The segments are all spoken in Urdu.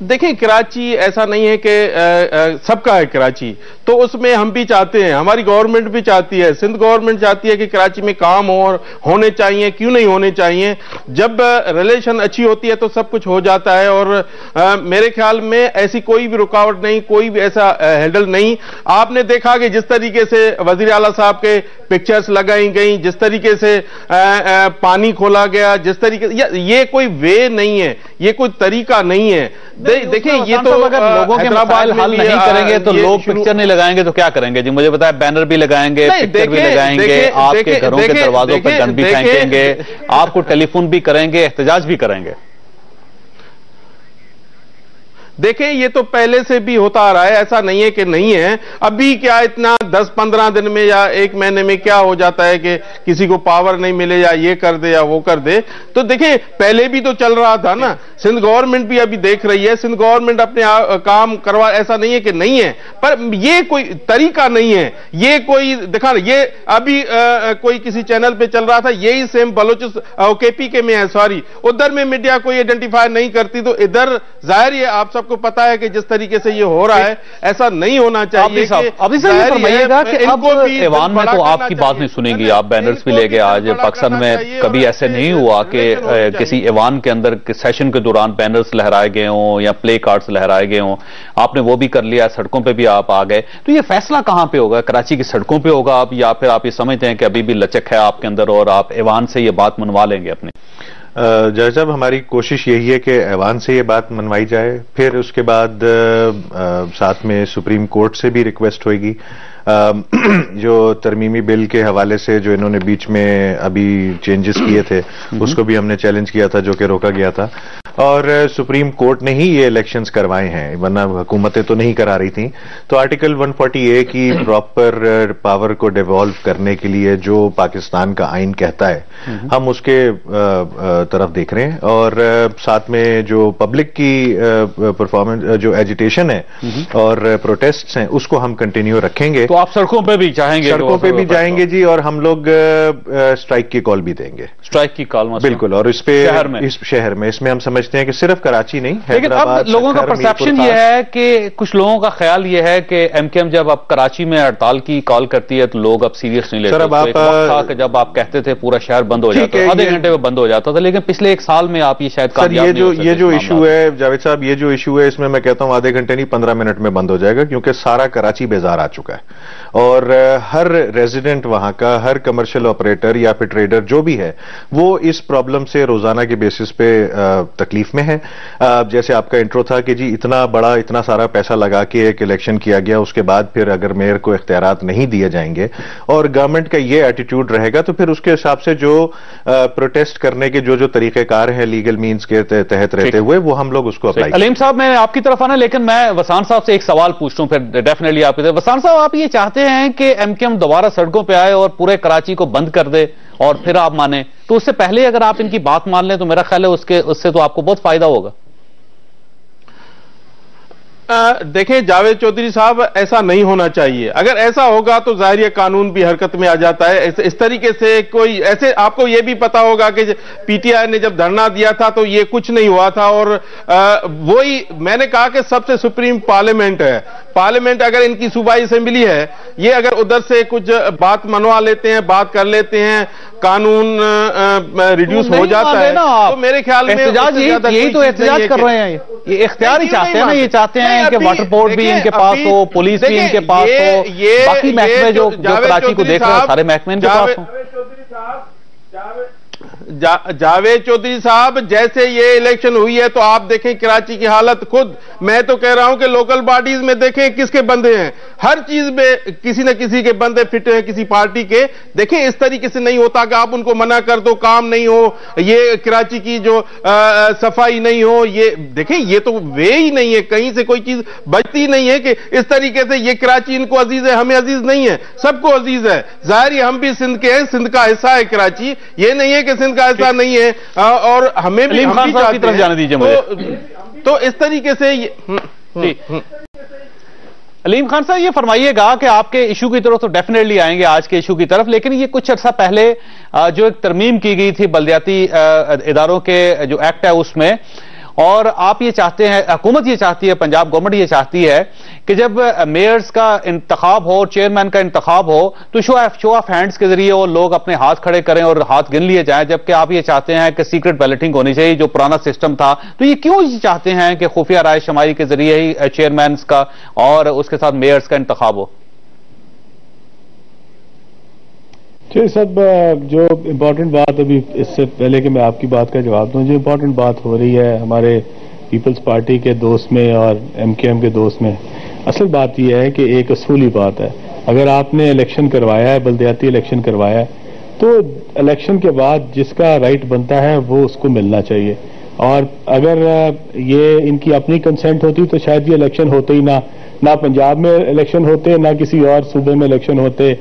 دیکھیں کراچی ایسا نہیں ہے کہ سب کا ہے کراچی، تو اس میں ہم بھی چاہتے ہیں، ہماری گورنمنٹ بھی چاہتی ہے، سندھ گورنمنٹ چاہتی ہے کہ کراچی میں کام ہو اور ہونے چاہیے، کیوں نہیں ہونے چاہیے؟ جب ریلیشن اچھی ہوتی ہے تو سب کچھ ہو جاتا ہے، اور میرے خیال میں ایسی کوئی بھی رکاوٹ نہیں، کوئی بھی ایسا ہینڈل نہیں۔ آپ نے دیکھا کہ جس طریقے سے وزیر اعلیٰ صاحب کے پکچرز لگائی گئیں، جس طریقے سے پانی کھولا گیا، جس طریقے سے، یہ کوئی وے نہیں ہے، یہ کوئی طریقہ نہیں ہے۔ دیکھیں یہ تو اگر لوگوں کے مسائل حل نہیں کریں گے تو لوگ پکچر نہیں لگائیں گے تو کیا کریں گے؟ جی مجھے بتائیں، بینر بھی لگائیں گے، پکچر بھی لگائیں گے، آپ کے گھروں کے دروازوں پر گن بھی پھینکیں گے، آپ کو ٹیلی فون بھی کریں گے، احتجاج بھی کریں گے۔ دیکھیں یہ تو پہلے سے بھی ہوتا آ رہا ہے، ایسا نہیں ہے کہ نہیں ہے۔ ابھی کیا اتنا 10-15 دن میں یا 1 مہینے میں کیا ہو جاتا ہے کہ کسی کو پاور نہیں ملے یا یہ کر دے یا وہ کر دے؟ تو دیکھیں پہلے بھی تو چل رہا تھا نا، سندھ گورنمنٹ بھی ابھی دیکھ رہی ہے، سندھ گورنمنٹ اپنے کام کروا، ایسا نہیں ہے کہ نہیں ہے، پر یہ کوئی طریقہ نہیں ہے، یہ کوئی دکھانا۔ یہ ابھی کوئی کسی چینل پہ چل رہا تھا، یہی سیم KPK میں ہے، سوری، ادھر میں میڈیا کوئی آئیڈینٹیفائی نہیں کرتی، تو ادھر ظاہر ہے آپ سب کو پتا ہے کہ جس طریقے سے یہ ہو رہا ہے ایسا نہیں ہونا چاہیے۔ ابھی سے یہ فرمائیے گا کہ اب ایوان میں تو آپ کی بات نہیں سنیں گی، آپ بینرز بھی لے گئے، آج پاکستان میں کبھی ایسے نہیں ہوا کہ کسی ایوان کے اندر سیشن کے دوران بینرز لہرائے گئے ہوں یا پلے کارڈز لہرائے گئے ہوں، آپ نے وہ بھی کر لیا، سڑکوں پہ بھی آپ آ گئے، تو یہ فیصلہ کہاں پہ ہوگا؟ کراچی کی سڑکوں پہ ہوگا اب، یا پھر آپ یہ سمجھتے ہیں کہ ابھی بھی لچک ہے آپ کے اندر اور آپ ایوان سے یہ بات منوا لیں گے اپنی؟ جج صاحب ہماری کوشش یہی ہے کہ ایوان سے یہ بات منوائی جائے، پھر اس کے بعد ساتھ میں سپریم کورٹ سے بھی ریکویسٹ ہوئے گی، جو ترمیمی بل کے حوالے سے جو انہوں نے بیچ میں ابھی چینجز کیے تھے اس کو بھی ہم نے چیلنج کیا تھا، جو کہ روکا گیا تھا، اور سپریم کورٹ نے ہی یہ الیکشنز کروائے ہیں، ورنہ حکومتیں تو نہیں کرا رہی تھیں۔ تو آرٹیکل 140A کی پراپر پاور کو ڈیوالو کرنے کے لیے جو پاکستان کا آئین کہتا ہے ہم اس کے طرف دیکھ رہے ہیں، اور ساتھ میں جو پبلک کی پرفارمنس جو ایجیٹیشن ہے اور پروٹیسٹس ہیں اس کو ہم کنٹینیو رکھیں گے۔ تو آپ سڑکوں پہ بھی چاہیں گے؟ سڑکوں پہ بھی جائیں گے جی، اور ہم لوگ اسٹرائک کی کال بھی دیں گے۔ اسٹرائک کی کال بالکل، اور اس پہ اس شہر میں اس میں ہم سمجھتے ہیں کہ صرف کراچی نہیں، لیکن اب لوگوں کا پرسیپشن یہ ہے کہ کچھ لوگوں کا خیال یہ ہے کہ MKM جب اب کراچی میں ہڑتال کی کال کرتی ہے تو لوگ اب سیریس نہیں لیتے۔ ایک وقت تھا کہ جب آپ کہتے تھے پورا شہر بند ہو جاتا تھا، آدھے گھنٹے میں بند ہو جاتا تھا، لیکن پچھلے 1 سال میں آپ یہ شاید کامیاب نہیں ہو سکتے۔ یہ جو ایشو ہے جاوید صاحب، یہ جو ایشو ہے اس میں کہتا ہوں آدھے گھنٹے نہیں 15 منٹ میں بند ہو جائے گا، کیونکہ سارا کراچی بیزار آ چکا ہے، اور ہر ریزیڈنٹ وہاں کا، ہر کمرشل آپریٹر یا پھر ٹریڈر جو بھی ہے وہ اس پرابلم سے روزانہ کے بیسس پہ تکلیف میں ہے۔ جیسے آپ کا انٹرو تھا کہ جی اتنا بڑا اتنا سارا پیسہ لگا کے ایک الیکشن کیا گیا، اس کے بعد پھر اگر میئر کو اختیارات نہیں دیے جائیں گے اور گورنمنٹ کا یہ ایٹیٹیوڈ رہے گا تو پھر اس کے حساب سے جو پروٹیسٹ کرنے کے جو طریقہ کار ہیں لیگل مینز کے تحت رہتے ہوئے وہ ہم لوگ اس کو اپلائی۔ علیم صاحب میں آپ کی طرف آنا، لیکن میں وسان صاحب سے ایک سوال پوچھتا ہوں، پھر ڈیفینیٹلی آپ کی طرف۔ وسان صاحب آپ یہ چاہتے ہیں کہ MKM دوبارہ سڑکوں پہ آئے اور پورے کراچی کو بند کر دے اور پھر آپ مانیں؟ تو اس سے پہلے اگر آپ ان کی بات مان لیں تو میرا خیال ہے اس سے تو آپ کو بہت فائدہ ہوگا۔ دیکھیں جاوید چودھری صاحب، ایسا نہیں ہونا چاہیے۔ اگر ایسا ہوگا تو ظاہر قانون بھی حرکت میں آ جاتا ہے۔ اس طریقے سے کوئی ایسے، آپ کو یہ بھی پتا ہوگا کہ PTI نے جب دھرنا دیا تھا تو یہ کچھ نہیں ہوا تھا، اور وہی میں نے کہا کہ سب سے سپریم پارلیمنٹ ہے۔ پارلیمنٹ اگر ان کی صوبائی اسمبلی ہے، یہ اگر ادھر سے کچھ بات منوا لیتے ہیں، بات کر لیتے ہیں، قانون ریڈیوس ہو جاتا ہے، تو میرے خیال میں یہی تو احتجاج کر رہے ہیں، یہ اختیار ہی چاہتے ہیں نا، یہ چاہتے ہیں کہ واٹر بورڈ بھی ان کے پاس ہو، پولیس بھی ان کے پاس ہو، باقی محکمے جو کراچی کو دیکھ رہے ہیں سارے محکمے ان کے پاس ہوں۔ جاوید چودھری صاحب، جیسے یہ الیکشن ہوئی ہے تو آپ دیکھیں کراچی کی حالت، خود میں تو کہہ رہا ہوں کہ لوکل باڈیز میں دیکھیں کس کے بندے ہیں، ہر چیز میں کسی نہ کسی کے بندے فٹ ہیں کسی پارٹی کے۔ دیکھیں اس طریقے سے نہیں ہوتا کہ آپ ان کو منع کر دو، کام نہیں ہو، یہ کراچی کی جو صفائی نہیں ہو، یہ دیکھیں یہ تو وے ہی نہیں ہے، کہیں سے کوئی چیز بچتی نہیں ہے کہ اس طریقے سے یہ کراچی ان کو عزیز ہے، ہمیں عزیز نہیں ہے، سب کو عزیز ہے۔ ظاہر ہے ہم بھی سندھ کے ہیں، سندھ کا حصہ ہے کراچی، یہ نہیں ہے کہ سندھ کا ایسا نہیں ہے، اور ہمیں بھی کی طرف جانے دیجیے مجھے۔ تو اس طریقے سے علیم خان صاحب یہ فرمائیے گا کہ آپ کے ایشو کی طرف تو ڈیفینیٹلی آئیں گے، آج کے ایشو کی طرف، لیکن یہ کچھ عرصہ پہلے جو ایک ترمیم کی گئی تھی بلدیاتی اداروں کے جو ایکٹ ہے اس میں، اور آپ یہ چاہتے ہیں, حکومت یہ چاہتی ہے, پنجاب گورنمنٹ یہ چاہتی ہے کہ جب میئرز کا انتخاب ہو, چیئرمین کا انتخاب ہو, تو شو آف ہینڈز کے ذریعے وہ لوگ اپنے ہاتھ کھڑے کریں اور ہاتھ گن لیے جائیں, جبکہ آپ یہ چاہتے ہیں کہ سیکرٹ بیلٹنگ ہونی چاہیے جو پرانا سسٹم تھا. تو یہ کیوں چاہتے ہیں کہ خفیہ رائے شماری کے ذریعے ہی چیئرمینز کا اور اس کے ساتھ میئرز کا انتخاب ہو؟ سب جو امپورٹنٹ بات, ابھی اس سے پہلے کہ میں آپ کی بات کا جواب دوں, جو امپورٹنٹ بات ہو رہی ہے ہمارے پیپلز پارٹی کے دوست میں اور ایم کے ایم کے دوست میں, اصل بات یہ ہے کہ ایک اصولی بات ہے. اگر آپ نے الیکشن کروایا ہے, بلدیاتی الیکشن کروایا ہے, تو الیکشن کے بعد جس کا رائٹ بنتا ہے وہ اس کو ملنا چاہیے. اور اگر یہ ان کی اپنی کنسنٹ ہوتی تو شاید یہ الیکشن ہوتے ہی نہ پنجاب میں الیکشن ہوتے, نہ کسی اور صوبے میں الیکشن ہوتے.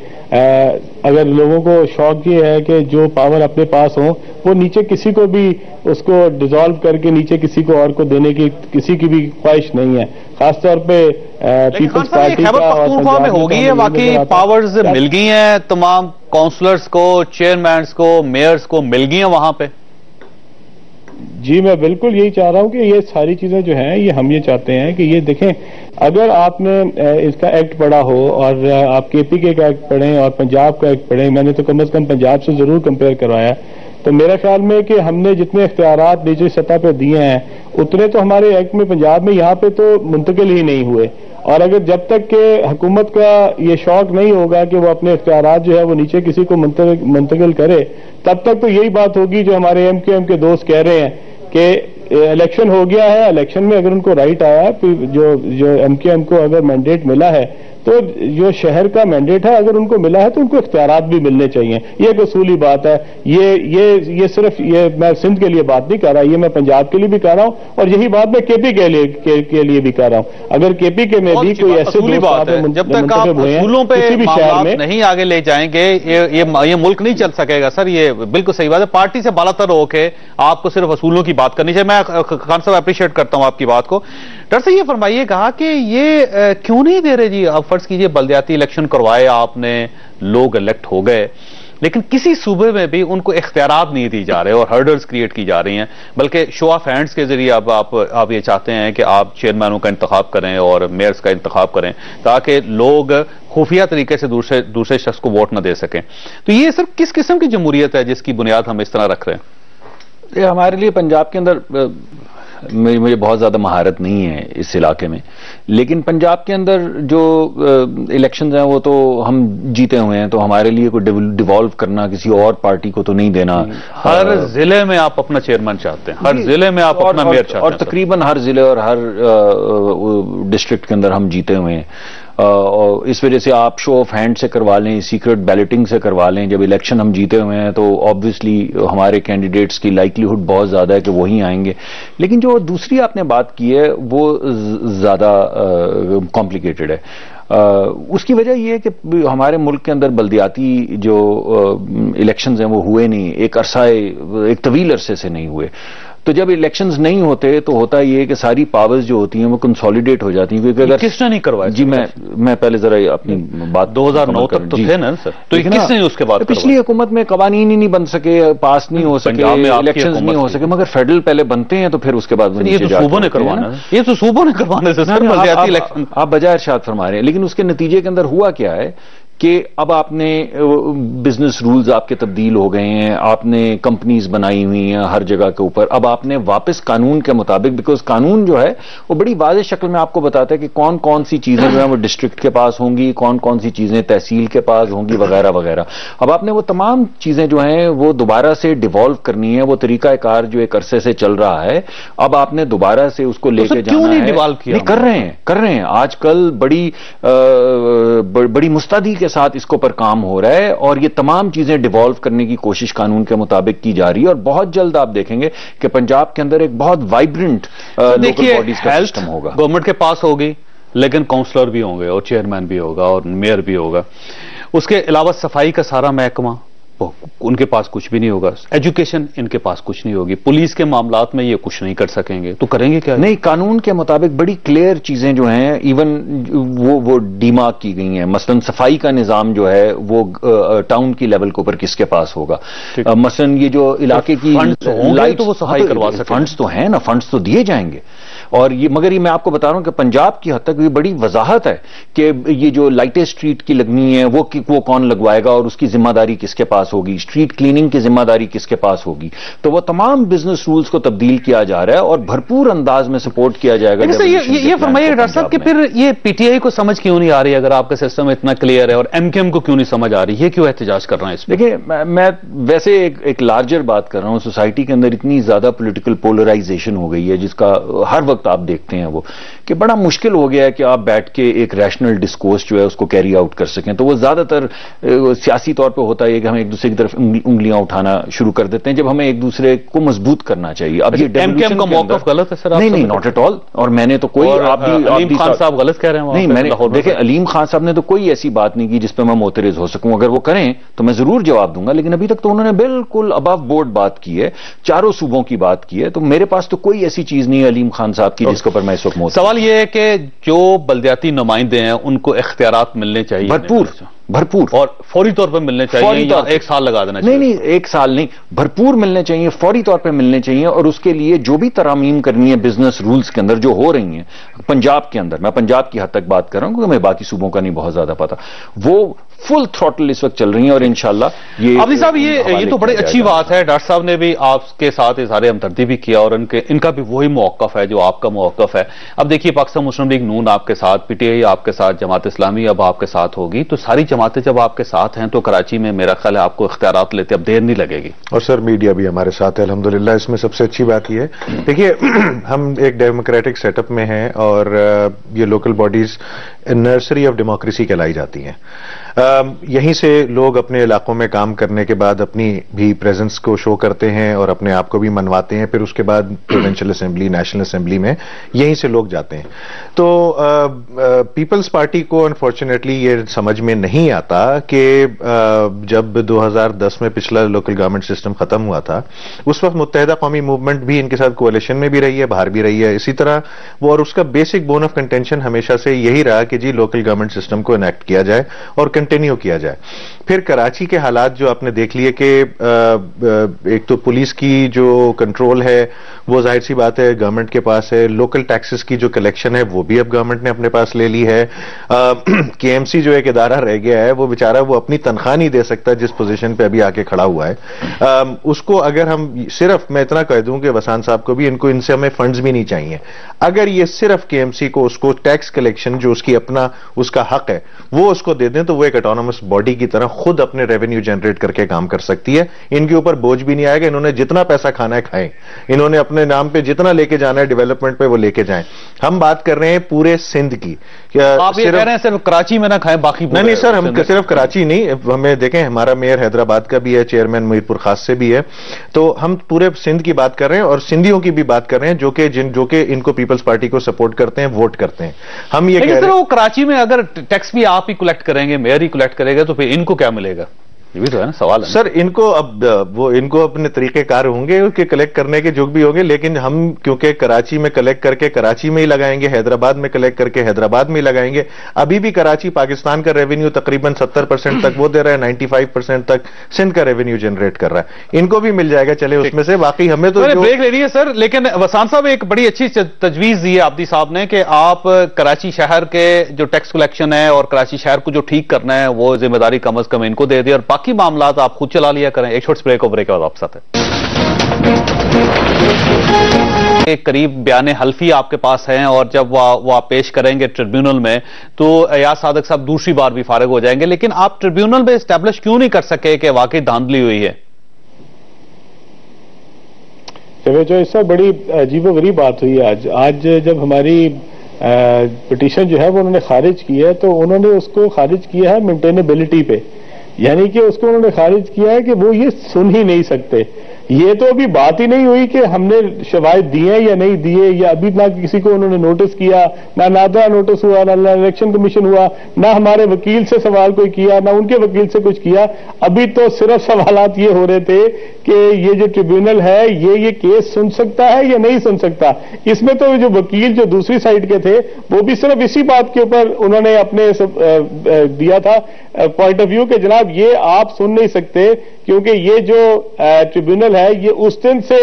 اگر لوگوں کو شوق یہ ہے کہ جو پاور اپنے پاس ہوں وہ نیچے کسی کو بھی اس کو ڈیزالو کر کے نیچے کسی کو اور کو دینے کی کسی کی بھی خواہش نہیں ہے, خاص طور پہ پیپلز پارٹی کا. پختونخوا میں ہوگی ہے واقعی پاورز مل گئی ہیں تمام کونسلرز کو, چیئرمینز کو, میئرز کو مل گئی ہیں وہاں پہ؟ جی میں بالکل یہی چاہ رہا ہوں کہ یہ ساری چیزیں جو ہیں یہ ہم یہ چاہتے ہیں کہ یہ دیکھیں, اگر آپ نے اس کا ایکٹ پڑھا ہو اور آپ کے پی کے کا ایکٹ پڑھیں اور پنجاب کا ایکٹ پڑھیں, میں نے تو کم از کم پنجاب سے ضرور کمپیئر کروایا, تو میرا خیال میں کہ ہم نے جتنے اختیارات نیچے سطح پہ دیے ہیں اتنے تو ہمارے ایکٹ میں پنجاب میں یہاں پہ تو منتقل ہی نہیں ہوئے. اور اگر جب تک کہ حکومت کا یہ شوق نہیں ہوگا کہ وہ اپنے اختیارات جو ہے وہ نیچے کسی کو منتقل کرے, تب تک تو یہی بات ہوگی جو ہمارے ایم کے ایم کے دوست کہہ رہے ہیں کہ الیکشن ہو گیا ہے, الیکشن میں اگر ان کو رائٹ آیا, جو ایم کے ایم کو اگر مینڈیٹ ملا ہے تو جو شہر کا مینڈیٹ ہے اگر ان کو ملا ہے تو ان کو اختیارات بھی ملنے چاہیے. یہ ایک اصولی بات ہے. یہ صرف یہ میں سندھ کے لیے بات نہیں کر رہا, یہ میں پنجاب کے لیے بھی کر رہا ہوں, اور یہی بات میں کے پی کے لیے بھی کر رہا ہوں. اگر کے پی کے میں بھی کوئی ایسے جب تک آپ اصولوں پہ معاملات نہیں آگے لے جائیں گے یہ ملک نہیں چل سکے گا. سر یہ بالکل صحیح بات ہے, پارٹی سے بالا تر ہو کے آپ کو صرف اصولوں کی بات کرنی چاہیے. میں خان صاحب اپریشیٹ کرتا ہوں آپ کی بات کو. ڈاکٹر صاحب یہ فرمائیے کہا کہ یہ کیوں نہیں دے رہے جی, اب فرض کیجئے بلدیاتی الیکشن کروائے آپ نے, لوگ الیکٹ ہو گئے, لیکن کسی صوبے میں بھی ان کو اختیارات نہیں دی جا رہے اور ہرڈرز کریٹ کی جا رہی ہیں, بلکہ شو آف ہینڈز کے ذریعے اب آپ یہ چاہتے ہیں کہ آپ چیئرمینوں کا انتخاب کریں اور میئرز کا انتخاب کریں تاکہ لوگ خفیہ طریقے سے دوسرے شخص کو ووٹ نہ دے سکیں. تو یہ سر کس قسم کی جمہوریت ہے جس کی بنیاد ہم اس طرح رکھ رہے ہیں؟ یہ ہمارے لیے پنجاب کے اندر مجھے بہت زیادہ مہارت نہیں ہے اس علاقے میں, لیکن پنجاب کے اندر جو الیکشنز ہیں وہ تو ہم جیتے ہوئے ہیں, تو ہمارے لیے کوئی ڈیوالو کرنا کسی اور پارٹی کو تو نہیں دینا. ہر ضلع میں آپ اپنا چیئرمین چاہتے ہیں, ہر ضلع میں آپ اپنا میئر چاہتے ہیں, اور تقریباً ہر ضلع اور ہر ڈسٹرکٹ کے اندر ہم جیتے ہوئے ہیں. اس وجہ سے آپ شو آف ہینڈ سے کروا لیں, سیکرٹ بیلٹنگ سے کروا لیں, جب الیکشن ہم جیتے ہوئے ہیں تو آبویسلی ہمارے کینڈیڈیٹس کی لائکلیہڈ بہت زیادہ ہے کہ وہی آئیں گے. لیکن جو دوسری آپ نے بات کی ہے وہ زیادہ کمپلیکیٹڈ ہے. اس کی وجہ یہ ہے کہ ہمارے ملک کے اندر بلدیاتی جو الیکشنز ہیں وہ ہوئے نہیں, ایک طویل عرصے سے نہیں ہوئے. تو جب الیکشنز نہیں ہوتے تو ہوتا یہ کہ ساری پاورز جو ہوتی ہیں وہ کنسولیڈیٹ ہو جاتی ہیں. کیونکہ اگر کس نے نہیں کروایا؟ جی میں پہلے ذرا اپنی بات 2009 تک تو تھے نا سر, تو کس نے اس کے بعد پچھلی حکومت میں قوانین ہی نہیں بن سکے, پاس نہیں ہو سکے, الیکشنز نہیں ہو سکے, مگر فیڈرل پہلے بنتے ہیں تو پھر اس کے بعد یہ تو صوبوں نے کروانا, یہ تو صوبوں نے کروانا ہے. آپ بجائے ارشاد فرما رہے ہیں, لیکن اس کے نتیجے کے اندر ہوا کیا ہے کہ اب آپ نے بزنس رولز آپ کے تبدیل ہو گئے ہیں, آپ نے کمپنیز بنائی ہوئی ہیں ہر جگہ کے اوپر. اب آپ نے واپس قانون کے مطابق, بیکاز قانون جو ہے وہ بڑی واضح شکل میں آپ کو بتاتا ہے کہ کون کون سی چیزیں جو ہیں وہ ڈسٹرکٹ کے پاس ہوں گی, کون کون سی چیزیں تحصیل کے پاس ہوں گی, وغیرہ وغیرہ. اب آپ نے وہ تمام چیزیں جو ہیں وہ دوبارہ سے ڈیوالو کرنی ہے. وہ طریقہ کار جو ایک عرصے سے چل رہا ہے, اب آپ نے دوبارہ سے اس کو لے کے جانا ہے. نہیں کر رہے ہیں آج کل بڑی مستعدی کے ساتھ اس کو پر کام ہو رہا ہے, اور یہ تمام چیزیں ڈیوالو کرنے کی کوشش قانون کے مطابق کی جا رہی ہے. اور بہت جلد آپ دیکھیں گے کہ پنجاب کے اندر ایک بہت وائبرنٹ لوکل باڈیز کا سسٹم ہوگا. گورنمنٹ کے پاس ہوگی لیکن کاؤنسلر بھی ہوں گے اور چیئرمین بھی ہوگا اور میئر بھی ہوگا. اس کے علاوہ صفائی کا سارا محکمہ, ان کے پاس کچھ بھی نہیں ہوگا، ایجوکیشن ان کے پاس کچھ نہیں ہوگی، پولیس کے معاملات میں یہ کچھ نہیں کر سکیں گے، تو کریں گے کیا؟ نہیں، قانون کے مطابق بڑی کلیئر چیزیں جو ہیں ایون وہ ڈیمارک کی گئی ہیں. مثلا صفائی کا نظام جو ہے وہ ٹاؤن کی لیول کے اوپر کس کے پاس ہوگا. مثلا یہ جو علاقے کی لائٹ، تو وہ صفائی کروا سکتے، فنڈز تو ہیں نا، فنڈز تو دیے جائیں گے. اور یہ مگر یہ میں آپ کو بتا رہا ہوں کہ پنجاب کی حد تک یہ بڑی وضاحت ہے کہ یہ جو لائٹیں اسٹریٹ کی لگنی ہے وہ کون لگوائے گا اور اس کی ذمہ داری کس کے پاس ہوگی، اسٹریٹ کلیننگ کی ذمہ داری کس کے پاس ہوگی. تو وہ تمام بزنس رولز کو تبدیل کیا جا رہا ہے اور بھرپور انداز میں سپورٹ کیا جائے گا. یہ فرمائیے ڈاکٹر صاحب کہ پھر یہ پی ٹی آئی کو سمجھ کیوں نہیں آ رہی اگر آپ کا سسٹم اتنا کلیئر ہے، اور ایم کیو ایم کو کیوں نہیں سمجھ آ رہی، یہ کیوں احتجاج کر رہے ہیں اس میں؟ دیکھیں، میں ویسے ایک لارجر بات کر رہا ہوں. سوسائٹی کے اندر اتنی زیادہ پولیٹیکل پولرائزیشن ہو گئی ہے جس کا ہر وقت آپ دیکھتے ہیں وہ کہ بڑا مشکل ہو گیا ہے کہ آپ بیٹھ کے ایک ریشنل ڈسکورس جو ہے اس کو کیری آؤٹ کر سکیں. تو وہ زیادہ تر سیاسی طور پہ ہوتا ہے کہ ہم ایک دوسرے کی طرف انگلیاں اٹھانا شروع کر دیتے ہیں جب ہمیں ایک دوسرے کو مضبوط کرنا چاہیے. اب یہ ایم کیو ایم کا موقف غلط ہے سر؟ نہیں، ناٹ ایٹ آل. اور میں نے تو کوئی علیم خان صاحب غلط کہہ رہے ہیں. نہیں، میں نے دیکھیں علیم خان صاحب نے تو کوئی ایسی بات نہیں کی جس پہ میں معترض ہو سکوں. اگر وہ کریں تو میں ضرور جواب دوں گا، لیکن ابھی تک تو انہوں نے بالکل ابو بورڈ بات کی ہے، چاروں صوبوں کی بات کی ہے. تو میرے پاس تو کوئی ایسی چیز نہیں ہے علیم خان صاحب کی جس کے اوپر میں اس وقت معترض. سوال یہ ہے کہ جو بلدیاتی نمائندے ہیں ان کو اختیارات ملنے چاہیے بھرپور اور فوری طور پہ ملنے چاہیے، یا ایک سال لگا دینا چاہیے؟ نہیں، ایک سال نہیں، بھرپور ملنے چاہیے، فوری طور پہ ملنے چاہیے. اور اس کے لیے جو بھی ترامیم کرنی ہے بزنس رولز کے اندر جو ہو رہی ہیں پنجاب کے اندر، میں پنجاب کی حد تک بات کر رہا ہوں کیونکہ میں باقی صوبوں کا نہیں بہت زیادہ پتا، وہ فل تھروٹل اس وقت چل رہی ہیں. اور انشاءاللہ یہ عابدی صاحب یہ تو بڑی اچھی بات ہے. ڈاکٹر صاحب نے بھی آپ کے ساتھ اظہار ہمدردی بھی کیا اور ان کا بھی وہی موقف ہے جو آپ کا موقف ہے. اب دیکھیے پاکستان مسلم لیگ نون آپ کے ساتھ، پی ٹی آئی آپ کے ساتھ، جماعت اسلامی اب آپ کے ساتھ ہوگی. تو ساری جماعتیں جب آپ کے ساتھ ہیں تو کراچی میں میرا خیال ہے آپ کو اختیارات لیتے اب دیر نہیں لگے گی. اور سر میڈیا بھی ہمارے ساتھ ہے الحمدللہ. اس میں سب سے اچھی بات یہ ہے، دیکھیے ہم ایک ڈیموکریٹک سیٹ اپ میں ہیں اور یہ local bodies nursery of democracy کہلائی جاتی ہیں. یہیں سے لوگ اپنے علاقوں میں کام کرنے کے بعد اپنی بھی پریزنس کو شو کرتے ہیں اور اپنے آپ کو بھی منواتے ہیں. پھر اس کے بعد پروونشل اسمبلی، نیشنل اسمبلی میں یہیں سے لوگ جاتے ہیں. تو پیپلز پارٹی کو انفارچونیٹلی یہ سمجھ میں نہیں آتا کہ جب 2010 میں پچھلا لوکل گورنمنٹ سسٹم ختم ہوا تھا اس وقت متحدہ قومی موومنٹ بھی ان کے ساتھ کولیشن میں بھی رہی ہے، باہر بھی رہی ہے. اسی طرح وہ اور اس کا بیسک بون آف کنٹینشن ہمیشہ سے یہی رہا کہ جی لوکل گورنمنٹ سسٹم کو انیکٹ کیا جائے اور کنٹینیو کیا جائے. پھر کراچی کے حالات جو آپ نے دیکھ لیے کہ ایک تو پولیس کی جو کنٹرول ہے وہ ظاہر سی بات ہے گورنمنٹ کے پاس ہے. لوکل ٹیکسز کی جو کلیکشن ہے وہ بھی اب گورنمنٹ نے اپنے پاس لے لی ہے. کے ایم سی جو ایک ادارہ رہ گیا ہے وہ بیچارہ وہ اپنی تنخواہ نہیں دے سکتا جس پوزیشن پہ ابھی آ کے کھڑا ہوا ہے. اس کو اگر ہم صرف میں اتنا کہہ دوں کہ وسان صاحب کو بھی ان سے ہمیں فنڈز بھی نہیں چاہیے. اگر یہ صرف کے ایم سی کو اس کو ٹیکس کلیکشن جو اس کی اپنا اس کا حق ہے وہ اس کو دے دیں تو وہ ایک اٹونومس باڈی کی طرح خود اپنے ریونیو جنریٹ کر کے کام کر سکتی ہے. ان کے اوپر بوجھ بھی نہیں آئے گا. انہوں نے جتنا پیسہ کھانا ہے کھائیں، انہوں نے اپنے نام پہ جتنا لے کے جانا ہے ڈیولپمنٹ پہ وہ لے کے جائیں. ہم بات کر رہے ہیں پورے سندھ کی. آپ یہ کہہ رہے ہیں صرف کراچی میں نہ کھائیں باقی؟ نہیں سر، ہم صرف کراچی نہیں، ہمیں دیکھیں ہمارا میئر حیدرآباد کا بھی ہے، چیئرمین میر پور خاص سے بھی ہے. تو ہم پورے سندھ کی بات کر رہے ہیں اور سندھیوں کی بھی بات کر رہے ہیں جو کہ ان کو پیپلز پارٹی کو سپورٹ کرتے ہیں، ووٹ کرتے ہیں. ہم یہ کہہ رہے ہیں وہ کراچی میں اگر ٹیکس بھی آپ ہی کلیکٹ کریں گے، میئر ہی کلیکٹ کرے گا، تو پھر ان کو کیا ملے گا؟ یہ بھی تو ہے نا سوال ہے. سر ان کو اب وہ ان کو اپنے طریقے کار ہوں گے کہ کلیکٹ کرنے کے جو بھی ہوں گے، لیکن ہم کیونکہ کراچی میں کلیکٹ کر کے کراچی میں ہی لگائیں گے، حیدرآباد میں کلیکٹ کر کے حیدرآباد میں ہی لگائیں گے. ابھی بھی کراچی پاکستان کا ریونیو تقریباً 70% تک وہ دے رہا ہے، 95% تک سندھ کا ریونیو جنریٹ کر رہا ہے. ان کو بھی مل جائے گا چلے اس میں سے. باقی ہمیں تو بریک لے لیے سر. لیکن وسان صاحب ایک بڑی اچھی تجویز دی ہے عابدی صاحب نے کہ آپ کراچی شہر کے جو ٹیکس کلیکشن ہے اور کراچی شہر کو جو ٹھیک کرنا ہے وہ ذمہ داری کم از کم ان کو دے دیں اور باقی معاملات آپ خود چلا لیا کریں. ایک چھوٹے بریک کے بعد واپس آتے ہیں. ایک قریب بیان حلفی آپ کے پاس ہیں اور جب وہ آپ پیش کریں گے ٹریبیونل میں تو ایاز صادق صاحب دوسری بار بھی فارغ ہو جائیں گے. لیکن آپ ٹریبیونل میں اسٹیبلش کیوں نہیں کر سکے کہ واقعی دھاندلی ہوئی ہے؟ جو اس سے بڑی عجیب و غریب بات ہوئی ہے آج جب ہماری پٹیشن جو ہے وہ انہوں نے خارج کی ہے تو انہوں نے اس کو خارج کیا ہے مینٹینیبلٹی پہ، یعنی کہ اس کو انہوں نے خارج کیا ہے کہ وہ یہ سن ہی نہیں سکتے. یہ تو ابھی بات ہی نہیں ہوئی کہ ہم نے شواہد دیے یا نہیں دیے، یا ابھی نہ کسی کو انہوں نے نوٹس کیا، نہ نادرا نوٹس ہوا، نہ الیکشن کمیشن ہوا، نہ ہمارے وکیل سے سوال کوئی کیا، نہ ان کے وکیل سے کچھ کیا. ابھی تو صرف سوالات یہ ہو رہے تھے کہ یہ جو ٹریبیونل ہے یہ کیس سن سکتا ہے یا نہیں سن سکتا. اس میں تو جو وکیل جو دوسری سائڈ کے تھے وہ بھی صرف اسی بات کے اوپر انہوں نے اپنے دیا تھا پوائنٹ آف ویو کہ جناب یہ آپ سن نہیں سکتے کیونکہ یہ جو ٹریبیونل ہے یہ اس دن سے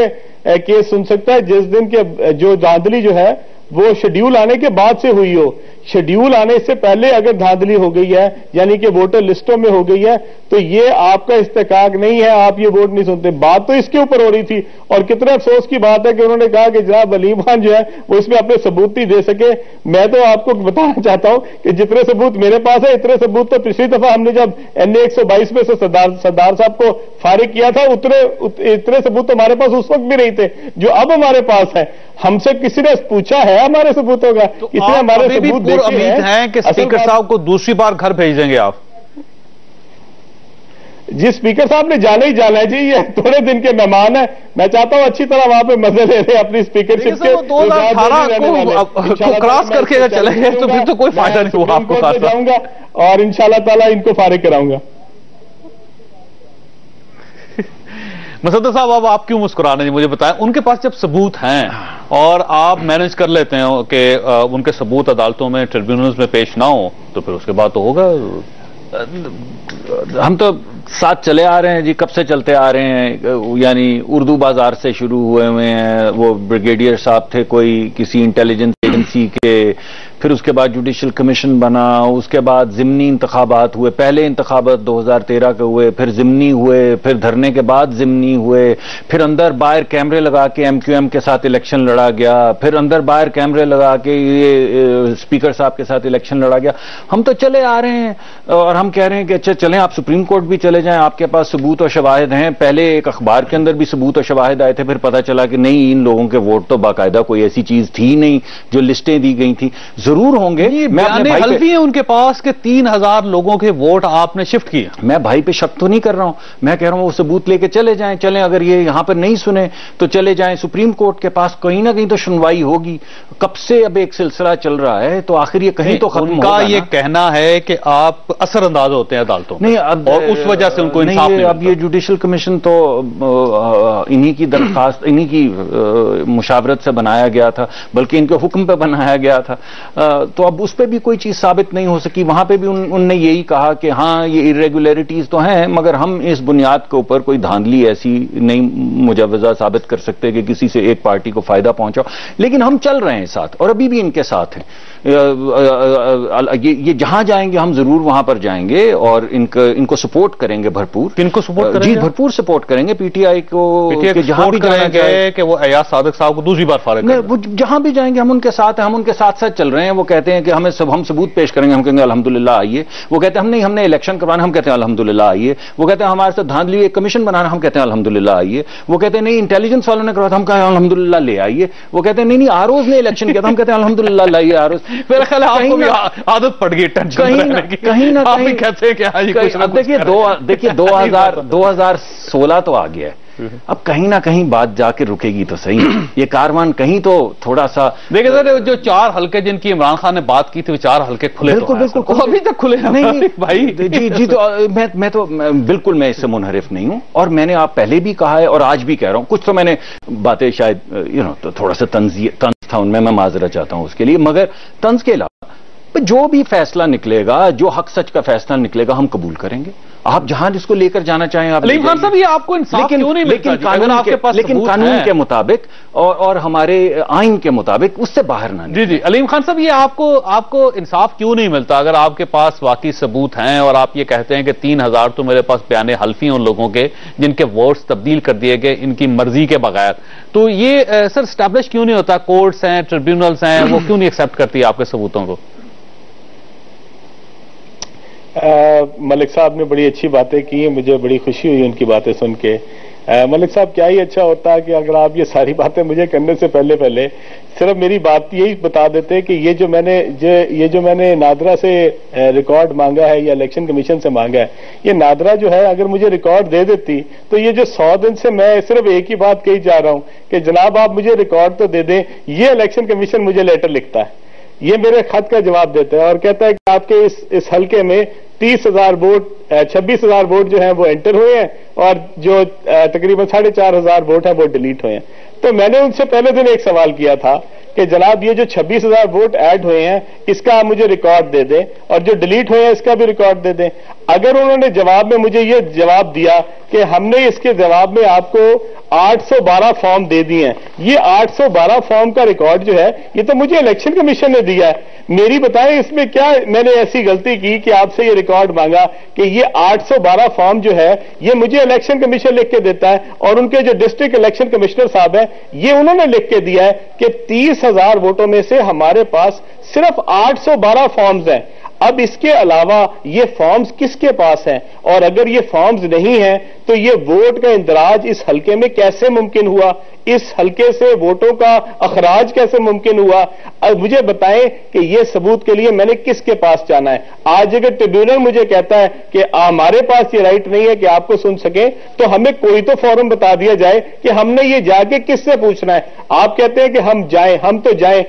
کیس سن سکتا ہے جس دن کے جو دھاندلی جو ہے وہ شیڈیول آنے کے بعد سے ہوئی ہو. شیڈیول آنے سے پہلے اگر دھاندلی ہو گئی ہے یعنی کہ ووٹر لسٹوں میں ہو گئی ہے تو یہ آپ کا استحقاق نہیں ہے، آپ یہ ووٹ نہیں سنتے. بات تو اس کے اوپر ہو رہی تھی اور کتنے افسوس کی بات ہے کہ انہوں نے کہا کہ جناب علیم خان جو ہے وہ اس میں اپنے ثبوت نہیں دے سکے. میں تو آپ کو بتانا چاہتا ہوں کہ جتنے ثبوت میرے پاس ہے اتنے ثبوت تو پچھلی دفعہ ہم نے جب NA 122 میں سے سردار صاحب کو فارغ کیا تھا اتنے ثبوت تو ہمارے پاس اس وقت بھی نہیں تھے جو اب ہمارے پاس ہے. ہم سے کسی نے پوچھا ہے ہمارے ثبوتوں کا؟ کسی نے ہمارے ثبوت امید ہیں کہ اسپیکر صاحب کو دوسری بار گھر بھیج دیں گے آپ؟ جی اسپیکر صاحب نے جانا ہی جانا ہے جی، یہ تھوڑے دن کے مہمان ہیں. میں چاہتا ہوں اچھی طرح وہاں پہ مزے لے رہے اپنی اسپیکرشپ کے. 2018 کو کراس کر کے اگر چلے گئے تو پھر تو کوئی فائدہ نہیں ہوا آپ کو. جاؤں گا اور انشاءاللہ تعالیٰ ان کو فارغ کراؤں گا. مصدق صاحب اب آپ کیوں مسکرانے مجھے بتائیں، ان کے پاس جب ثبوت ہیں اور آپ مینج کر لیتے ہیں کہ ان کے ثبوت عدالتوں میں ٹریبیونلز میں پیش نہ ہو تو پھر اس کے بعد تو ہوگا. ہم تو ساتھ چلے آ رہے ہیں جی، کب سے چلتے آ رہے ہیں. یعنی اردو بازار سے شروع ہوئے ہیں، وہ بریگیڈیئر صاحب تھے کوئی کسی انٹیلیجنس ایجنسی کے، پھر اس کے بعد جوڈیشل کمیشن بنا، اس کے بعد ضمنی انتخابات ہوئے. پہلے انتخابات 2013 کے ہوئے، پھر ضمنی ہوئے، پھر دھرنے کے بعد ضمنی ہوئے، پھر اندر باہر کیمرے لگا کے MQM کے ساتھ الیکشن لڑا گیا، پھر اندر باہر کیمرے لگا کے یہ اسپیکر صاحب کے ساتھ الیکشن لڑا گیا. ہم تو چلے آ رہے ہیں اور ہم کہہ رہے ہیں کہ اچھا چلیں آپ سپریم کورٹ بھی چلے جائیں، آپ کے پاس ثبوت و شواہد ہیں. پہلے ایک اخبار کے اندر بھی ثبوت و شواہد آئے تھے، پھر پتہ چلا کہ نہیں ان لوگوں کے ووٹ تو باقاعدہ کوئی ایسی چیز تھی نہیں جو لسٹیں دی گئی تھیں. ضرور ہوں گے، میں اپنے بھائی حلفی ہیں ان کے پاس کہ 3000 لوگوں کے ووٹ آپ نے شفٹ کیے. میں بھائی پہ شک تو نہیں کر رہا ہوں، میں کہہ رہا ہوں وہ ثبوت لے کے چلے جائیں. چلیں اگر یہ یہاں پر نہیں سنے تو چلے جائیں سپریم کورٹ کے پاس، کہیں نہ کہیں تو سنوائی ہوگی. کب سے اب ایک سلسلہ چل رہا ہے تو آخر یہ کہیں تو ختم ہوگا. ان کا یہ کہنا ہے کہ آپ اثر انداز ہوتے ہیں عدالتوں میں اور اس وجہ سے ان کو انصاف نہیں. اب یہ جوڈیشل کمیشن تو انہی کی درخواست، انہی کی مشاورت سے بنایا گیا تھا، بلکہ ان کے حکم پہ بنایا گیا تھا. تو اب اس پہ بھی کوئی چیز ثابت نہیں ہو سکی. وہاں پہ بھی ان نے یہی کہا کہ ہاں یہ irregularities تو ہیں مگر ہم اس بنیاد کے اوپر کوئی دھاندلی ایسی نہیں مجوزہ ثابت کر سکتے کہ کسی سے ایک پارٹی کو فائدہ پہنچا. لیکن ہم چل رہے ہیں ساتھ اور ابھی بھی ان کے ساتھ ہیں. یہ جہاں جائیں گے ہم ضرور وہاں پر جائیں گے اور ان کو سپورٹ کریں گے بھرپور. کن کو سپورٹ کریں گے؟ جی بھرپور سپورٹ کریں گے PTI کو. جہاں بھی جائیں گے کہ وہ ایاز صادق صاحب کو دوسری بار فارغ کریں گے. جہاں بھی جائیں گے ہم ان کے ساتھ ہیں، ہم ان کے ساتھ ساتھ چل رہے ہیں. وہ کہتے ہیں کہ ہم ثبوت پیش کریں گے، ہم کہیں گے الحمدللہ آئیے. وہ کہتے ہیں ہم نے الیکشن کروانا، ہم کہتے ہیں الحمدللہ آئیے. وہ کہتے ہیں ہمارے ساتھ دھاندلی ایک کمیشن بنانا، ہم کہتے ہیں الحمدللہ آئیے. وہ کہتے ہیں نہیں انٹیلیجنس والوں نے کروایا، ہم کہیں الحمدللہ لے آئیے. وہ کہتے ہیں نہیں ROs نے الیکشن کیا تھا، ہم کہتے ہیں الحمدللہ لائیے ROs. میرا خیال ہے آپ کو بھی عادت پڑ گئی ٹینشن رہنے کی. کہیں نہ کہیں کہتے ہیں کہ دیکھیے 2016 تو آ گیا ہے. اب کہیں نہ کہیں بات جا کے رکے گی تو صحیح. یہ کاروان کہیں تو تھوڑا سا دیکھیں سر، جو 4 حلقے جن کی عمران خان نے بات کی تھی وہ 4 حلقے کھلے. بالکل ابھی تک کھلے نہیں بھائی. جی تو میں بالکل میں اس سے منحرف نہیں ہوں اور میں نے آپ پہلے بھی کہا ہے اور آج بھی کہہ رہا ہوں. کچھ تو میں نے باتیں شاید تھوڑا سا طنز تھا ان میں معذرت چاہتا ہوں اس کے لیے. مگر طنز کے علاوہ جو بھی فیصلہ نکلے گا، جو حق سچ کا فیصلہ نکلے گا ہم قبول کریں گے. آپ جہاں جس کو لے کر جانا چاہیں آپ. علیم خان صاحب یہ آپ کو انصاف کیوں نہیں ملتا؟ لیکن قانون کے مطابق اور ہمارے آئین کے مطابق اس سے باہر نہ. جی علیم خان صاحب یہ آپ کو انصاف کیوں نہیں ملتا اگر آپ کے پاس واقعی ثبوت ہیں اور آپ یہ کہتے ہیں کہ 3000 تو میرے پاس بیان حلفی ہیں ان لوگوں کے جن کے ووٹس تبدیل کر دیے گئے ان کی مرضی کے بغیر. تو یہ سر اسٹیبلش کیوں نہیں ہوتا؟ کورٹس ہیں، ٹریبیونلز ہیں، وہ کیوں نہیں ایکسیپٹ کرتی آپ کے ثبوتوں کو؟ ملک صاحب نے بڑی اچھی باتیں کی ہیں، مجھے بڑی خوشی ہوئی ان کی باتیں سن کے. ملک صاحب کیا ہی اچھا ہوتا کہ اگر آپ یہ ساری باتیں مجھے کرنے سے پہلے صرف میری بات یہی بتا دیتے کہ یہ جو میں نے نادرا سے ریکارڈ مانگا ہے یا الیکشن کمیشن سے مانگا ہے، یہ نادرا جو ہے اگر مجھے ریکارڈ دے دیتی تو یہ جو 100 دن سے میں صرف ایک ہی بات کہی جا رہا ہوں کہ جناب آپ مجھے ریکارڈ تو دے دیں، یہ الیکشن کمیشن مجھے لیٹر لکھتا ہے، یہ میرے خط کا جواب دیتا ہے اور کہتا ہے کہ آپ کے اس حلقے میں 30,000 ووٹ 26,000 ووٹ جو ہیں وہ انٹر ہوئے ہیں اور جو تقریباً 4,500 ووٹ ہیں وہ ڈیلیٹ ہوئے ہیں۔ تو میں نے ان سے پہلے دن ایک سوال کیا تھا کہ جناب یہ جو 26,000 ووٹ ایڈ ہوئے ہیں اس کا آپ مجھے ریکارڈ دے دیں اور جو ڈیلیٹ ہوئے ہیں اس کا بھی ریکارڈ دے دیں۔ اگر انہوں نے جواب میں مجھے یہ جواب دیا کہ ہم نے اس کے جواب میں آپ کو 812 فارم دے دیے ہیں، یہ 812 فارم کا ریکارڈ جو ہے یہ تو مجھے الیکشن کمیشن نے دیا ہے، میری بتائیں اس میں کیا میں نے ایسی غلطی کی کہ آپ سے یہ ریکارڈ مانگا کہ یہ 812 فارم جو ہے یہ مجھے الیکشن کمیشن لکھ کے دیتا ہے اور ان کے جو ڈسٹرکٹ الیکشن کمشنر صاحب ہیں یہ انہوں نے لکھ کے دیا ہے کہ 30,000 ووٹوں میں سے ہمارے پاس صرف 812 فارمز ہیں۔ اب اس کے علاوہ یہ فارمز کس کے پاس ہیں اور اگر یہ فارمز نہیں ہیں تو یہ ووٹ کا اندراج اس حلقے میں کیسے ممکن ہوا، اس حلقے سے ووٹوں کا اخراج کیسے ممکن ہوا؟ اب مجھے بتائیں کہ یہ ثبوت کے لیے میں نے کس کے پاس جانا ہے؟ آج اگر ٹریبیونل مجھے کہتا ہے کہ ہمارے پاس یہ رائٹ نہیں ہے کہ آپ کو سن سکیں تو ہمیں کوئی تو فورم بتا دیا جائے کہ ہم نے یہ جا کے کس سے پوچھنا ہے۔ آپ کہتے ہیں کہ ہم جائیں، ہم تو جائیں۔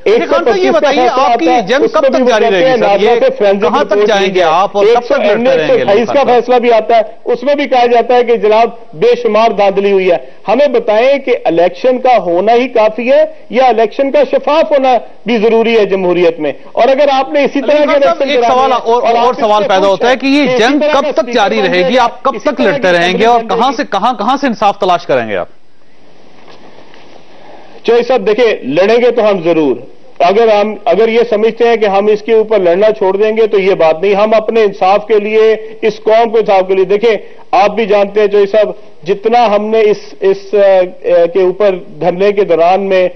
یہ بتائیے آپ کی جنگ کب تک جاری رہے گی سر؟ یہ کہاں تک جائیں گے آپ اور کب تک لڑتے رہیں گے؟ 128 کا فیصلہ بھی آتا ہے، اس میں بھی کہا جاتا ہے کہ جناب بے شمار دھاندلی ہوئی ہے۔ ہمیں بتائیں کہ الیکشن کا ہونا ہی کافی ہے یا الیکشن کا شفاف ہونا بھی ضروری ہے جمہوریت میں؟ اور اگر آپ نے اسی طرح کے ایک سوال اور سوال پیدا ہوتا ہے کہ یہ جنگ کب تک جاری رہے گی، آپ کب تک لڑتے رہیں گے اور کہاں سے انصاف تلاش کریں گے آپ؟ چوہے صاحب دیکھیں، لڑیں گے تو ہم ضرور، اگر یہ سمجھتے ہیں کہ ہم اس کے اوپر لڑنا چھوڑ دیں گے تو یہ بات نہیں، ہم اپنے انصاف کے لیے، اس قوم کے انصاف کے لیے، دیکھیں آپ بھی جانتے ہیں چوہے صاحب جتنا ہم نے اس کے اوپر دھرنے کے دوران میں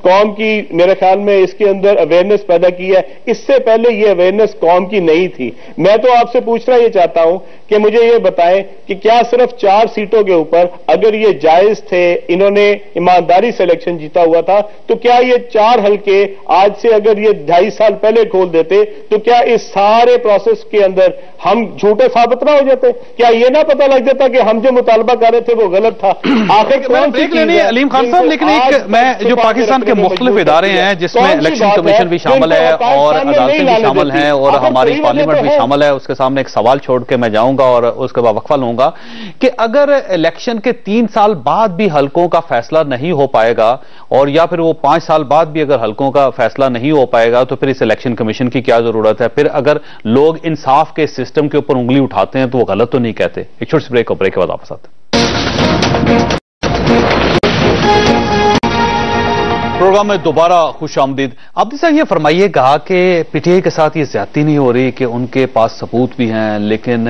قوم کی میرے خیال میں اس کے اندر اویئرنیس پیدا کی ہے، اس سے پہلے یہ اویئرنیس قوم کی نہیں تھی۔ میں تو آپ سے پوچھنا یہ چاہتا ہوں کہ مجھے یہ بتائیں کہ کیا صرف 4 سیٹوں کے اوپر اگر یہ جائز تھے، انہوں نے ایمانداری سے الیکشن جیتا ہوا تھا، تو کیا یہ 4 حلقے آج سے اگر یہ 2.5 سال پہلے کھول دیتے تو کیا اس سارے پروسیس کے اندر ہم جھوٹے ثابت نہ ہو جاتے؟ کیا یہ نہ پتہ لگ جاتا کہ ہم جو مطالبہ کر رہے تھے وہ غلط تھا؟ آخر علیم خان صاحب، لیکن میں جو پاکستان کے مختلف ادارے ہیں جس میں الیکشن کمیشن بھی شامل ہے اور عدالتیں بھی شامل ہیں اور ہماری پارلیمنٹ بھی شامل ہے، اس کے سامنے ایک سوال چھوڑ کے میں جاؤں گا اور اس کے بعد وقفہ لوں گا کہ اگر الیکشن کے 3 سال بعد بھی حلقوں کا فیصلہ نہیں ہو پائے گا اور یا پھر وہ 5 سال بعد بھی اگر حلقوں کا فیصلہ نہیں ہو پائے گا تو پھر اس الیکشن کمیشن کی کیا ضرورت ہے؟ پھر اگر لوگ انصاف کے سسٹم کے اوپر انگلی اٹھاتے ہیں تو وہ غلط تو نہیں کہتے؟ ایک چھوٹی سی بریک کے بعد واپس آتے ہیں۔ پروگرام میں دوبارہ خوش آمدید۔ عبدی صاحب یہ فرمائیے گا کہ پی ٹی آئی کے ساتھ یہ زیادتی نہیں ہو رہی کہ ان کے پاس ثبوت بھی ہیں لیکن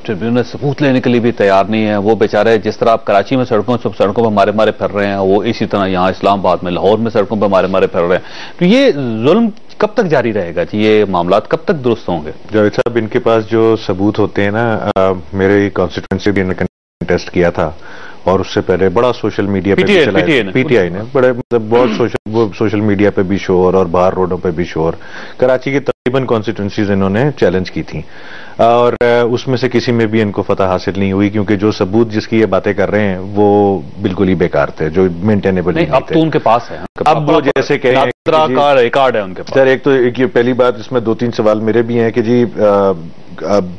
ٹریبیونل ثبوت لینے کے لیے بھی تیار نہیں ہے؟ وہ بیچارے جس طرح آپ کراچی میں سڑکوں پہ مارے پھر رہے ہیں، وہ اسی طرح یہاں اسلام آباد میں لاہور میں سڑکوں پہ مارے پھر رہے ہیں، تو یہ ظلم کب تک جاری رہے گا جی؟ یہ معاملات کب تک درست ہوں گے؟ جاوید صاحب، ان کے پاس جو ثبوت ہوتے ہیں نا، میرے کانسٹیٹوئنسی بھی انہوں نے ٹیسٹ کیا تھا اور اس سے پہلے بڑا سوشل میڈیا پہ پی ٹی آئی نے بڑے بہت سوشل میڈیا پہ بھی شور اور باہر روڈوں پہ بھی شور، کراچی کی تقریباً کانسٹیٹوئنسیز انہوں نے چیلنج کی تھیں اور اس میں سے کسی میں بھی ان کو فتح حاصل نہیں ہوئی کیونکہ جو ثبوت جس کی یہ باتیں کر رہے ہیں وہ بالکل ہی بیکار تھے، جو مینٹینیبل نہیں تھے۔ اب تو ان کے پاس ہے، اب وہ جیسے کہ ریکارڈ ہے ان کے پاس۔ سر ایک تو پہلی بات اس میں 2-3 سوال میرے بھی ہیں کہ جی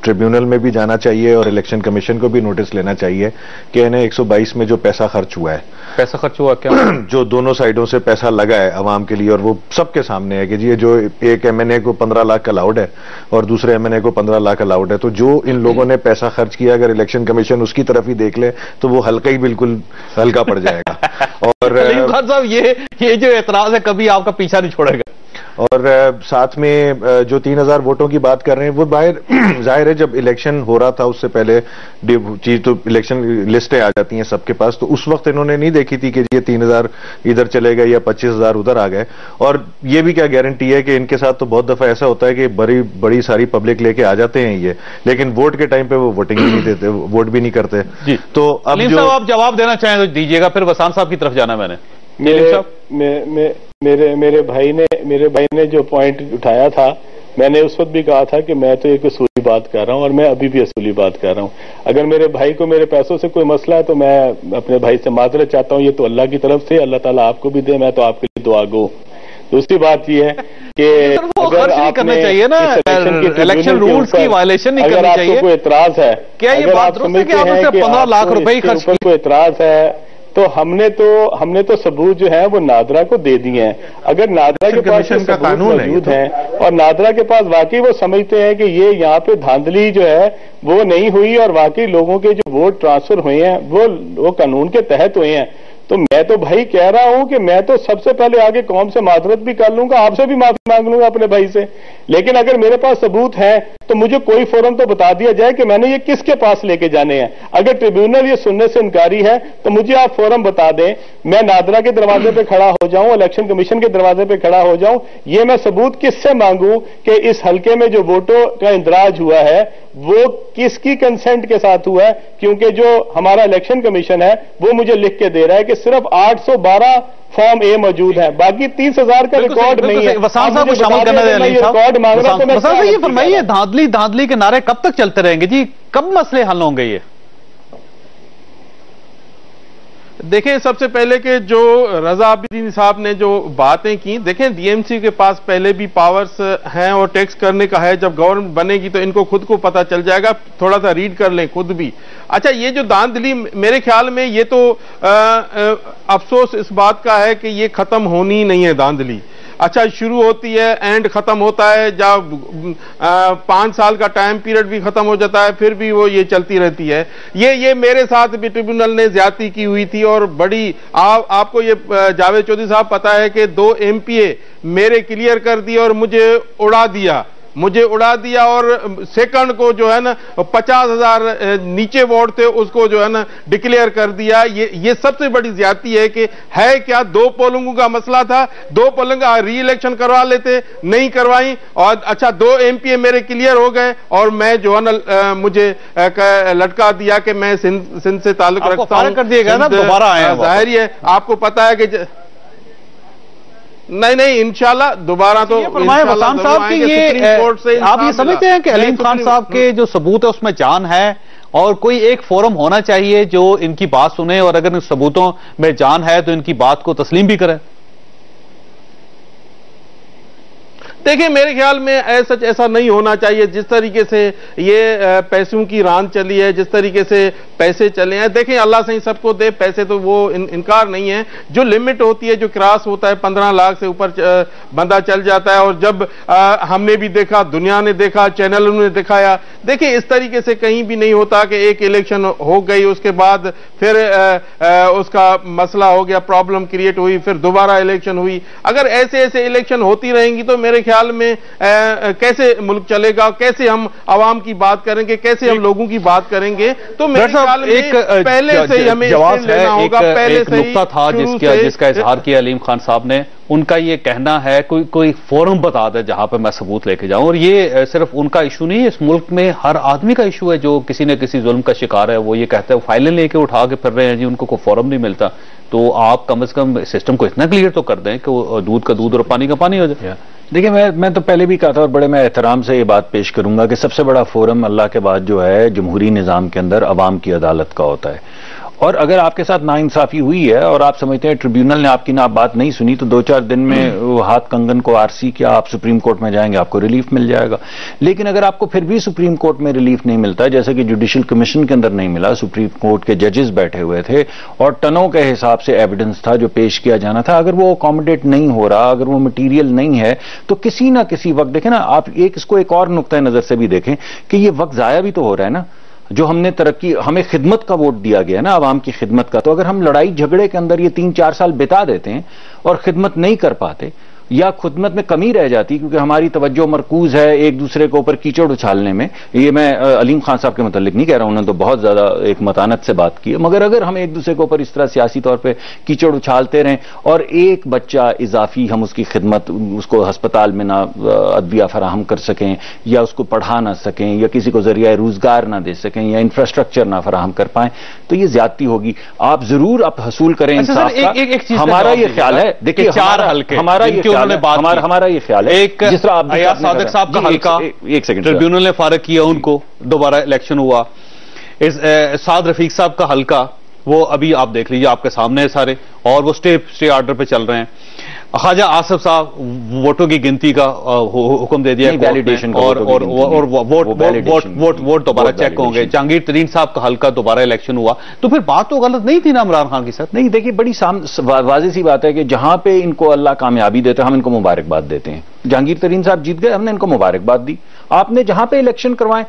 ٹریبیونل میں بھی جانا چاہیے اور الیکشن کمیشن کو بھی نوٹس لینا چاہیے کہ انہیں 122 میں جو پیسہ خرچ ہوا کیا جو دونوں سائڈوں سے پیسہ لگا ہے عوام کے لیے اور وہ سب کے سامنے ہے کہ جی جو ایک ایم این اے کو 15 لاکھ الاؤڈ ہے اور دوسرے ایم این اے کو 15 لاکھ الاؤڈ ہے، تو جو ان لوگوں نے پیسہ خرچ کیا اگر الیکشن کمیشن اس کی طرف ہی دیکھ لے تو وہ حلقہ ہی بالکل ہلکا پڑ جائے گا۔ اور علیم خان صاحب، یہ جو اعتراض ہے کبھی آپ کا پیچھا نہیں چھوڑے گا؟ اور ساتھ میں جو 3000 ووٹوں کی بات کر رہے ہیں وہ باہر ظاہر ہے جب الیکشن ہو رہا تھا اس سے پہلے چیز تو الیکشن لسٹیں آ جاتی ہیں سب کے پاس، تو اس وقت انہوں نے نہیں دیکھی تھی کہ یہ 3000 ادھر چلے گئے یا 25000 ادھر آ گئے. اور یہ بھی کیا گارنٹی ہے کہ ان کے ساتھ تو بہت دفعہ ایسا ہوتا ہے کہ بڑی ساری پبلک لے کے آ جاتے ہیں یہ، لیکن ووٹ کے ٹائم پہ وہ ووٹنگ بھی نہیں دیتے، ووٹ بھی نہیں کرتے. تو اب جو آپ جواب دینا چاہیں تو دیجیے گا، پھر وسان صاحب کی طرف جانا. میں نے میرے بھائی نے جو پوائنٹ اٹھایا تھا، میں نے اس وقت بھی کہا تھا کہ میں تو ایک اصولی بات کر رہا ہوں اور میں ابھی بھی اصولی بات کر رہا ہوں. اگر میرے بھائی کو میرے پیسوں سے کوئی مسئلہ ہے تو میں اپنے بھائی سے معذرت چاہتا ہوں، یہ تو اللہ کی طرف سے، اللہ تعالیٰ آپ کو بھی دے، میں تو آپ کے لیے دعا گو. دوسری بات یہ ہے کہ اگر آپ نے الیکشن رولز کی وائلیشن نہیں کرنی چاہیے. اگر آپ کو کوئی اعتراض ہے، کیا یہ بات درست ہے کہ آپ اسے 15 لاکھ روپے خرچ کیے؟ کوئی اعتراض ہے تو ہم نے تو ثبوت جو ہے وہ نادرا کو دے دیے ہیں. اگر نادرا کے پاس ثبوت موجود ہیں اور نادرا کے پاس واقعی وہ سمجھتے ہیں کہ یہ یہاں پہ دھاندلی جو ہے وہ نہیں ہوئی اور واقعی لوگوں کے جو ووٹ ٹرانسفر ہوئے ہیں وہ قانون کے تحت ہوئے ہیں، تو میں تو بھائی کہہ رہا ہوں کہ میں تو سب سے پہلے آگے قوم سے معذرت بھی کر لوں گا، آپ سے بھی معافی مانگ لوں گا اپنے بھائی سے. لیکن اگر میرے پاس ثبوت ہے تو مجھے کوئی فورم تو بتا دیا جائے کہ میں نے یہ کس کے پاس لے کے جانے ہیں. اگر ٹریبیونل یہ سننے سے انکاری ہے تو مجھے آپ فورم بتا دیں، میں نادرا کے دروازے پہ کھڑا ہو جاؤں، الیکشن کمیشن کے دروازے پہ کھڑا ہو جاؤں. یہ میں ثبوت کس سے مانگوں کہ اس حلقے میں جو ووٹوں کا اندراج ہوا ہے وہ کس کی کنسنٹ کے ساتھ ہوا ہے؟ کیونکہ جو ہمارا الیکشن کمیشن ہے وہ مجھے لکھ کے دے رہا ہے کہ صرف 812 فارم اے موجود ہے، باقی 30,000 کا ریکارڈ نہیں ہے. وسان صاحب کو شامل کرنا دیں. ریکارڈ مانگ رہا تو وسان صاحب یہ فرمائیے، دھاندلی کے نعرے کب تک چلتے رہیں گے جی؟ کب مسئلے حل ہوں گے یہ؟ دیکھیں سب سے پہلے کہ جو رضا عابدین صاحب نے جو باتیں کی، دیکھیں ڈی ایم سی کے پاس پہلے بھی پاورز ہیں اور ٹیکس کرنے کا ہے. جب گورنمنٹ بنے گی تو ان کو خود کو پتہ چل جائے گا، تھوڑا سا ریڈ کر لیں خود بھی. اچھا یہ جو دھاندلی میرے خیال میں یہ تو افسوس اس بات کا ہے کہ یہ ختم ہونی نہیں ہے دھاندلی. اچھا شروع ہوتی ہے اینڈ ختم ہوتا ہے، جب 5 سال کا ٹائم پیریڈ بھی ختم ہو جاتا ہے پھر بھی وہ یہ چلتی رہتی ہے. یہ میرے ساتھ بھی ٹریبیونل نے زیادتی کی ہوئی تھی اور بڑی آپ کو یہ جاوید چودھری صاحب پتا ہے کہ 2 MPA میرے کلیئر کر دیے اور مجھے اڑا دیا اور سیکنڈ کو جو ہے نا 50,000 نیچے ووٹ تھے اس کو جو ہے نا ڈکلیئر کر دیا. یہ سب سے بڑی زیادتی ہے کہ ہے کیا 2 پولنگوں کا مسئلہ تھا، 2 پولنگ ری الیکشن کروا لیتے، نہیں کروائیں. اور اچھا 2 MPA میرے کلیئر ہو گئے اور میں جو ہے نا مجھے لٹکا دیا کہ میں سندھ سے تعلق رکھتا ہوں. کر دیے گا نا دوبارہ آئے. ظاہر ہے آپ کو پتا ہے کہ نہیں انشاءاللہ دوبارہ تو وسان صاحب کی یہ آپ یہ سمجھتے ہیں کہ علیم خان صاحب کے جو ثبوت ہے اس میں جان ہے اور کوئی ایک فورم ہونا چاہیے جو ان کی بات سنے اور اگر ان ثبوتوں میں جان ہے تو ان کی بات کو تسلیم بھی کرے؟ دیکھیں میرے خیال میں ایسا نہیں ہونا چاہیے. جس طریقے سے یہ پیسوں کی ران چلی ہے، جس طریقے سے پیسے چلے ہیں، دیکھیں اللہ سے ہی سب کو دے پیسے، تو وہ انکار نہیں ہے. جو لمٹ ہوتی ہے، جو کراس ہوتا ہے 15 لاکھ سے اوپر بندہ چل جاتا ہے. اور جب ہم نے بھی دیکھا، دنیا نے دیکھا، چینلوں نے دکھایا، دیکھیں اس طریقے سے کہیں بھی نہیں ہوتا کہ ایک الیکشن ہو گئی اس کے بعد پھر اس کا مسئلہ ہو گیا، پرابلم کریٹ ہوئی، پھر دوبارہ الیکشن ہوئی. اگر ایسے الیکشن ہوتی رہیں گی تو میرے خیال میں کیسے ملک چلے گا، کیسے ہم عوام کی بات کریں گے، کیسے ہم لوگوں کی بات کریں گے؟ تو میرے خیال میں پہلے سے ہی ہمیں لینا ہوگا. پہلے سے نقطہ تھا جس کا اظہار کیا علیم خان صاحب نے، ان کا یہ کہنا ہے کوئی فورم بتا دے جہاں پہ میں ثبوت لے کے جاؤں. اور یہ صرف ان کا ایشو نہیں ہے، اس ملک میں ہر آدمی کا ایشو ہے جو کسی نہ کسی ظلم کا شکار ہے. وہ یہ کہتا ہے فائلیں لے کے اٹھا کے پھر رہے ہیں جی، ان کو کوئی فورم نہیں ملتا. تو آپ کم از کم سسٹم کو اتنا کلیئر تو کر دیں کہ وہ دودھ کا دودھ اور پانی کا پانی ہو جائے. دیکھیں میں تو پہلے بھی کہا تھا اور بڑے میں احترام سے یہ بات پیش کروں گا کہ سب سے بڑا فورم اللہ کے بعد جو ہے جمہوری نظام کے اندر عوام کی عدالت کا ہوتا ہے. اور اگر آپ کے ساتھ ناانصافی ہوئی ہے اور آپ سمجھتے ہیں ٹریبیونل نے آپ کی بات نہیں سنی تو 2-4 دن میں ہاتھ کنگن کو آرسی کیا آپ سپریم کورٹ میں جائیں گے، آپ کو ریلیف مل جائے گا. لیکن اگر آپ کو پھر بھی سپریم کورٹ میں ریلیف نہیں ملتا، جیسے کہ جوڈیشل کمیشن کے اندر نہیں ملا، سپریم کورٹ کے ججز بیٹھے ہوئے تھے اور ٹنوں کے حساب سے ایویڈنس تھا جو پیش کیا جانا تھا، اگر وہ اکوموڈیٹ نہیں ہو رہا، اگر وہ مٹیریل نہیں ہے تو کسی نہ کسی وقت دیکھیں نا آپ اس کو ایک اور نقطۂ نظر سے بھی دیکھیں کہ یہ وقت ضائع بھی تو ہو رہا ہے نا. جو ہم نے ہمیں خدمت کا ووٹ دیا گیا نا، عوام کی خدمت کا، تو اگر ہم لڑائی جھگڑے کے اندر یہ 3-4 سال بتا دیتے ہیں اور خدمت نہیں کر پاتے یا خدمت میں کمی رہ جاتی کیونکہ ہماری توجہ مرکوز ہے ایک دوسرے کے اوپر کیچڑ اچھالنے میں. یہ میں علیم خان صاحب کے متعلق نہیں کہہ رہا ہوں, انہوں نے تو بہت زیادہ ایک متانت سے بات کی ہے, مگر اگر ہم ایک دوسرے کے اوپر اس طرح سیاسی طور پہ کیچڑ اچھالتے رہیں اور ایک بچہ اضافی ہم اس کی خدمت, اس کو ہسپتال میں نہ ادویہ فراہم کر سکیں یا اس کو پڑھا نہ سکیں یا کسی کو ذریعہ روزگار نہ دے سکیں یا انفراسٹرکچر نہ فراہم کر پائیں تو یہ زیادتی ہوگی. آپ ضرور آپ حصول کریں انصاف کا. ہمارا یہ خیال ہے, دیکھیے ہمارا یہ خیال ہے جس طرح آپ صادق صاحب کا حلقہ ایک سیکنڈ ٹریبیونل نے فارغ کیا, ان کو دوبارہ الیکشن ہوا. سعد رفیق صاحب کا حلقہ وہ ابھی آپ دیکھ لیجیے آپ کے سامنے ہے سارے, اور وہ اسٹے آرڈر پہ چل رہے ہیں. خواجہ آصف صاحب ووٹوں کی گنتی کا حکم دے دیا اور ووٹ دوبارہ چیک ہوں گے. جہانگیر ترین صاحب کا حلقہ دوبارہ الیکشن ہوا, تو پھر بات تو غلط نہیں تھی نا عمران خان کی ساتھ؟ نہیں, دیکھیے بڑی واضح سی بات ہے کہ جہاں پہ ان کو اللہ کامیابی دیتے ہیں ہم ان کو مبارکباد دیتے ہیں. جہانگیر ترین صاحب جیت گئے, ہم نے ان کو مبارکباد دی. آپ نے جہاں پہ الیکشن کروائیں,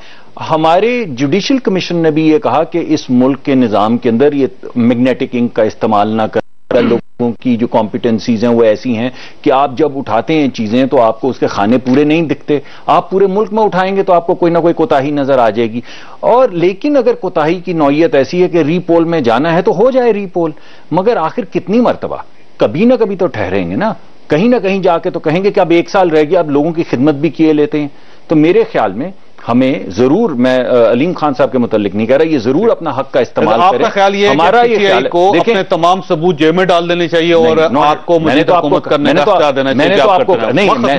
ہمارے جوڈیشل کمیشن نے بھی یہ کہا کہ اس ملک کے نظام کے اندر یہ میگنیٹک انک کا استعمال نہ کر. لوگوں کی جو کمپیٹنسیز ہیں وہ ایسی ہیں کہ آپ جب اٹھاتے ہیں چیزیں تو آپ کو اس کے خانے پورے نہیں دکھتے. آپ پورے ملک میں اٹھائیں گے تو آپ کو کوئی نہ کوئی کوتاہی نظر آ جائے گی. اور لیکن اگر کوتاہی کی نوعیت ایسی ہے کہ ری پول میں جانا ہے تو ہو جائے ری پول, مگر آخر کتنی مرتبہ, کبھی نہ کبھی تو ٹھہریں گے نا, کہیں نہ کہیں جا کے تو کہیں گے کہ اب 1 سال رہ گیا, اب لوگوں کی خدمت بھی کیے لیتے ہیں. تو میرے خیال میں ہمیں ضرور, میں علیم خان صاحب کے متعلق نہیں کہہ رہا, یہ ضرور اپنا حق کا استعمال کریں. آپ کا خیال یہ ہمارا ہے کہ کو اپنے تمام ثبوت جیب میں ڈال دینے چاہیے اور آپ کو مزید حکومت کرنے کا اختیار دینا چاہیے؟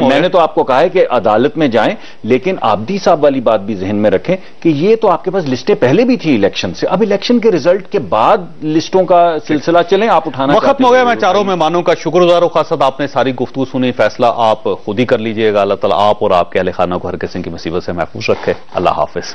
میں نے تو آپ کو کہا ہے کہ عدالت میں جائیں, لیکن آبدی صاحب والی بات بھی ذہن میں رکھیں کہ یہ تو آپ کے پاس لسٹیں پہلے بھی تھی الیکشن سے, اب الیکشن کے ریزلٹ کے بعد لسٹوں کا سلسلہ چلیں, آپ اٹھانا ختم ہو گیا. میں چاروں مہمانوں کا شکر گزار ہوں, خاص آپ نے ساری گفتگو سنی, فیصلہ آپ خود ہی کر لیجئے گا. اللہ تعالیٰ آپ اور آپ کے اہل خانہ کو ہر قسم کی مصیبت سے محفوظ رکھے. اللہ حافظ.